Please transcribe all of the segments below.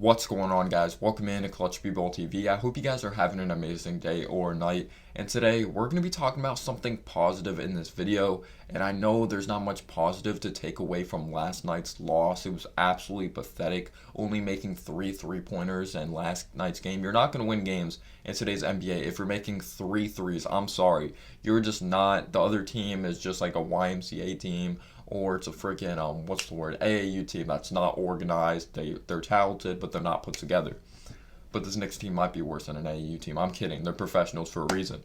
What's going on, guys? Welcome in to Clutch B-Ball TV. I hope you guys are having an amazing day or night. And today we're going to be talking about something positive in this video. And I know there's not much positive to take away from last night's loss. It was absolutely pathetic, only making three three-pointers in last night's game. You're not going to win games in today's NBA if you're making three threes. I'm sorry. You're just not. The other team is just like a YMCA team, or it's a freaking AAU team that's not organized. They're talented, but they're not put together. But this Knicks team might be worse than an AAU team. I'm kidding. They're professionals for a reason.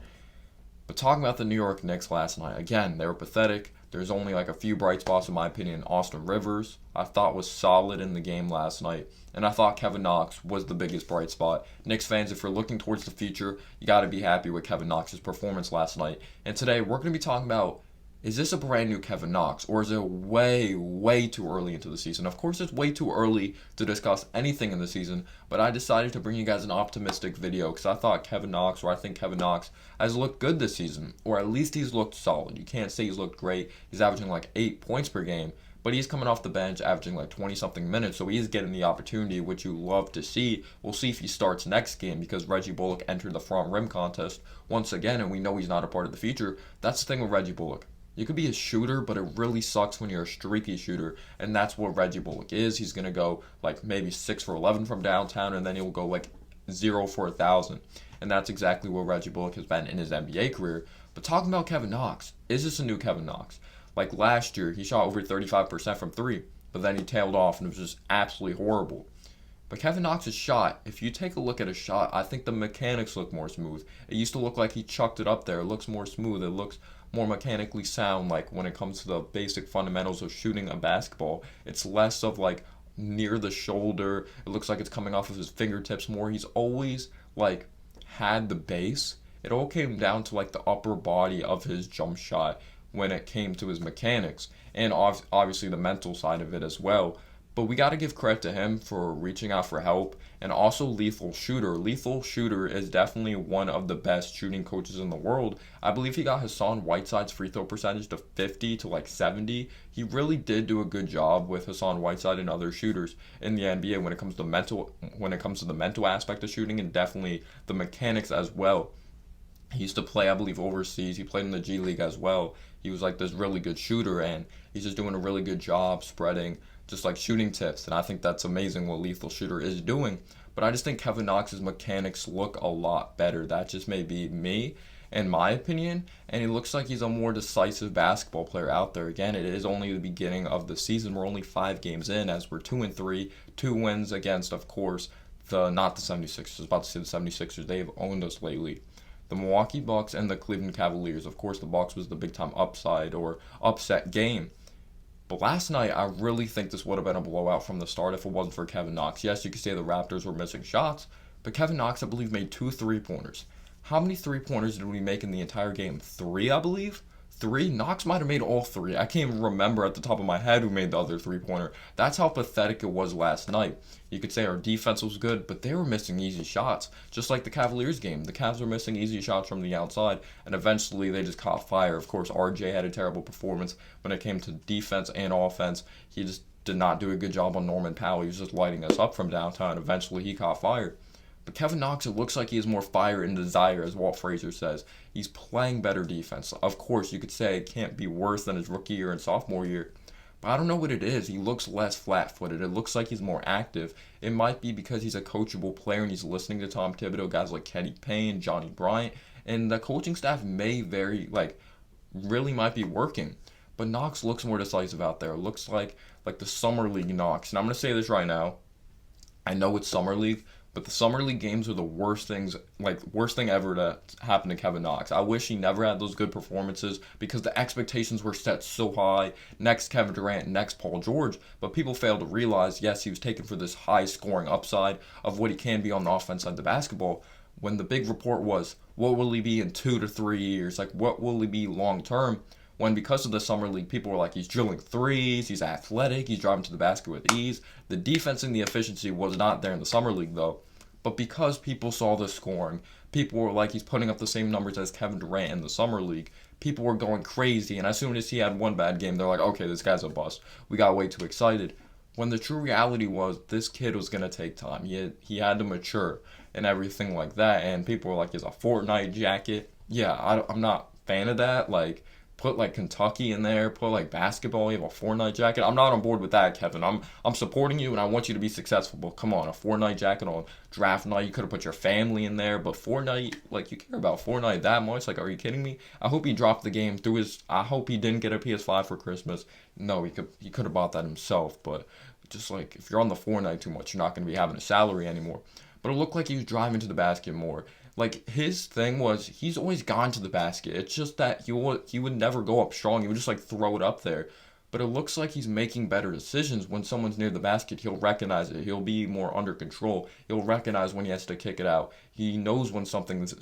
But talking about the New York Knicks last night, again, they were pathetic. There's only like a few bright spots in my opinion. Austin Rivers, I thought was solid in the game last night. And I thought Kevin Knox was the biggest bright spot. Knicks fans, if you're looking towards the future, you got to be happy with Kevin Knox's performance last night. And today, we're going to be talking about, is this a brand new Kevin Knox, or is it way too early into the season? Of course, it's way too early to discuss anything in the season, but I decided to bring you guys an optimistic video because I think Kevin Knox has looked good this season, or at least he's looked solid. You can't say he's looked great. He's averaging like 8 points per game, but he's coming off the bench averaging like 20-something minutes, so he's getting the opportunity, which you love to see. We'll see if he starts next game because Reggie Bullock entered the front rim contest once again, and we know he's not a part of the future. That's the thing with Reggie Bullock. You could be a shooter, but it really sucks when you're a streaky shooter, and that's what Reggie Bullock is. He's going to go like maybe 6 for 11 from downtown, and then he'll go like 0 for 1,000. And that's exactly what Reggie Bullock has been in his NBA career. But talking about Kevin Knox, is this a new Kevin Knox? Like last year, he shot over 35% from 3, but then he tailed off, and it was just absolutely horrible. But Kevin Knox's shot, if you take a look at his shot, I think the mechanics look more smooth. It used to look like he chucked it up there. It looks more smooth. It looks more mechanically sound, like when it comes to the basic fundamentals of shooting a basketball. It's less of like near the shoulder. It looks like it's coming off of his fingertips more. He's always like had the base. It all came down to like the upper body of his jump shot when it came to his mechanics, and obviously the mental side of it as well. But we got to give credit to him for reaching out for help, and also Lethal Shooter. Lethal Shooter is definitely one of the best shooting coaches in the world. I believe he got Hassan Whiteside's free throw percentage to 50 to like 70. He really did do a good job with Hassan Whiteside and other shooters in the NBA when it comes to the mental aspect of shooting, and definitely the mechanics as well. He used to play, I believe, overseas. He played in the G League as well. He was like this really good shooter, and he's just doing a really good job spreading just like shooting tips, and I think that's amazing what Lethal Shooter is doing. But I just think Kevin Knox's mechanics look a lot better. That just may be me, in my opinion, and he looks like he's a more decisive basketball player out there. Again, it is only the beginning of the season. We're only 5 games in, as we're 2-3, 2 wins against, of course, not the 76ers. I was about to say the 76ers. They have owned us lately. The Milwaukee Bucks and the Cleveland Cavaliers. Of course, the Bucks was the big-time upside or upset game. But last night, I really think this would have been a blowout from the start if it wasn't for Kevin Knox. Yes, you could say the Raptors were missing shots, but Kevin Knox, I believe, made 2 three-pointers. How many three-pointers did we make in the entire game? 3, I believe? 3? Knox might have made all 3. I can't even remember at the top of my head who made the other three-pointer. That's how pathetic it was last night. You could say our defense was good, but they were missing easy shots. Just like the Cavaliers game. The Cavs were missing easy shots from the outside, and eventually they just caught fire. Of course, RJ had a terrible performance when it came to defense and offense. He just did not do a good job on Norman Powell. He was just lighting us up from downtown. Eventually, he caught fire. But Kevin Knox, it looks like he has more fire and desire, as Walt Frazier says. He's playing better defense. Of course, you could say it can't be worse than his rookie year and sophomore year. But I don't know what it is. He looks less flat-footed. It looks like he's more active. It might be because he's a coachable player and he's listening to Tom Thibodeau, guys like Kenny Payne, Johnny Bryant. And the coaching staff really might be working. But Knox looks more decisive out there. It looks like the Summer League Knox. And I'm going to say this right now. I know it's Summer League, but the Summer League games are the worst thing ever to happen to Kevin Knox. I wish he never had those good performances because the expectations were set so high. Next Kevin Durant, next Paul George. But people failed to realize, yes, he was taken for this high scoring upside of what he can be on the offense side of the basketball. When the big report was, what will he be in 2 to 3 years? Like, what will he be long term? When because of the Summer League, people were like, he's drilling threes, he's athletic, he's driving to the basket with ease. The defense and the efficiency was not there in the Summer League, though. But because people saw the scoring, people were like, he's putting up the same numbers as Kevin Durant in the Summer League. People were going crazy, and as soon as he had one bad game, they're like, okay, this guy's a bust. We got way too excited. when the true reality was this kid was gonna take time. He had to mature and everything like that. And people were like, "Is a Fortnite jacket?" Yeah, I'm not a fan of that. Like, put like Kentucky in there, put like basketball. You have a Fortnite jacket. I'm not on board with that, Kevin. I'm supporting you and I want you to be successful. But come on, a Fortnite jacket on draft night. You could have put your family in there. But Fortnite, like, you care about Fortnite that much? Like, are you kidding me? I hope he dropped the game through his. I hope he didn't get a PS5 for Christmas. No, he could have bought that himself. But just like, if you're on the Fortnite too much, you're not going to be having a salary anymore. But it looked like he was driving to the basket more. Like, his thing was he's always gone to the basket. It's just that he would never go up strong. He would just like throw it up there. But it looks like he's making better decisions when someone's near the basket. He'll recognize it. He'll be more under control. He'll recognize when he has to kick it out. He knows when something's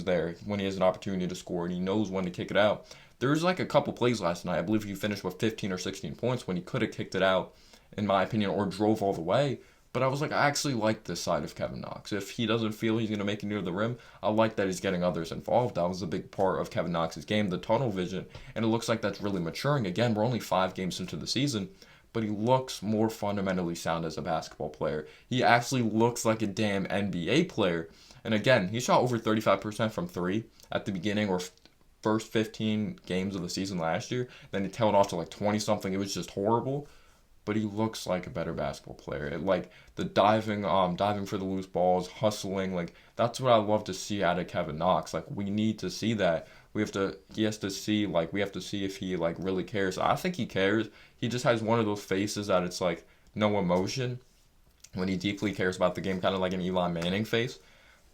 there, when he has an opportunity to score, and he knows when to kick it out. There's like a couple plays last night. I believe he finished with 15 or 16 points when he could have kicked it out, in my opinion, or drove all the way. But I was like, I actually like this side of Kevin Knox. If he doesn't feel he's going to make it near the rim, I like that he's getting others involved. That was a big part of Kevin Knox's game, the tunnel vision. And it looks like that's really maturing. Again, we're only 5 games into the season, but he looks more fundamentally sound as a basketball player. He actually looks like a damn NBA player. And again, he shot over 35% from 3 at the beginning or first 15 games of the season last year. Then he tailed off to like 20 something. It was just horrible. But he looks like a better basketball player. Like the diving for the loose balls, hustling, like that's what I love to see out of Kevin Knox. Like, we need to see that. He has to see, like, we have to see if he like really cares. I think he cares. He just has one of those faces that it's like no emotion when he deeply cares about the game, kind of like an Eli Manning face.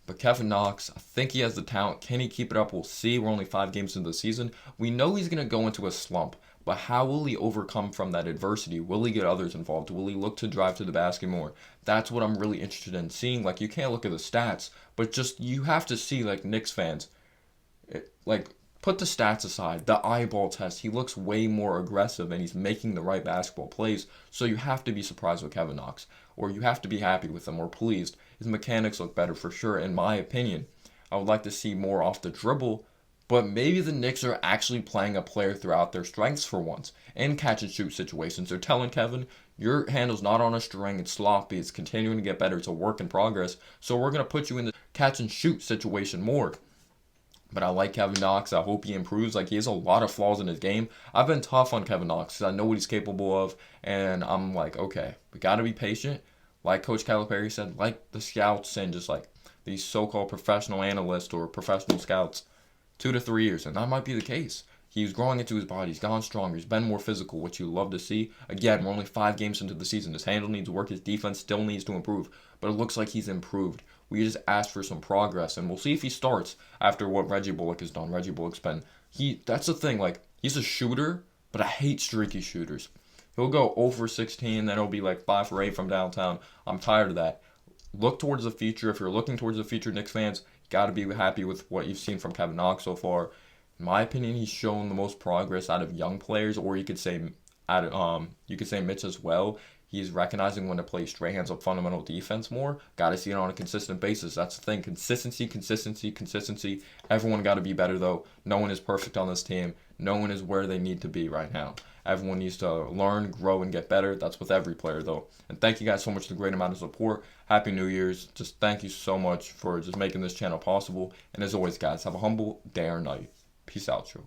But Kevin Knox, I think he has the talent. Can he keep it up? We'll see. We're only 5 games into the season. We know he's going to go into a slump. But how will he overcome from that adversity? Will he get others involved? Will he look to drive to the basket more? That's what I'm really interested in seeing. Like, you can't look at the stats, but just you have to see, like, Knicks fans, like, put the stats aside, the eyeball test. He looks way more aggressive and he's making the right basketball plays. So you have to be surprised with Kevin Knox, or you have to be happy with him or pleased. His mechanics look better for sure, in my opinion. I would like to see more off the dribble. But maybe the Knicks are actually playing a player throughout their strengths for once. In catch and shoot situations, they're telling Kevin, your handle's not on a string, it's sloppy, it's continuing to get better, it's a work in progress. So we're going to put you in the catch and shoot situation more. But I like Kevin Knox. I hope he improves. Like, he has a lot of flaws in his game. I've been tough on Kevin Knox because I know what he's capable of. And I'm like, okay, we got to be patient. Like Coach Calipari said, like the scouts and just like these so-called professional analysts or professional scouts, 2 to 3 years, and that might be the case. He's growing into his body. He's gone stronger. He's been more physical, which you love to see. Again, we're only 5 games into the season. His handle needs work. His defense still needs to improve, but it looks like he's improved. We just asked for some progress, and we'll see if he starts after what Reggie Bullock has done. Reggie Bullock's been that's the thing. Like, he's a shooter, but I hate streaky shooters. He'll go 0 for 16, then he'll be like 5 for 8 from downtown. I'm tired of that. Look towards the future. If you're looking towards the future, Knicks fans, got to be happy with what you've seen from Kevin Knox so far. In my opinion, he's shown the most progress out of young players, or you could say Mitch as well. He's recognizing when to play straight hands up fundamental defense more. Got to see it on a consistent basis. That's the thing. Consistency. Everyone got to be better, though. No one is perfect on this team. No one is where they need to be right now. Everyone needs to learn, grow, and get better. That's with every player, though. And thank you guys so much for the great amount of support. Happy New Year's. Just thank you so much for just making this channel possible. And as always, guys, have a humble day or night. Peace out, Joe.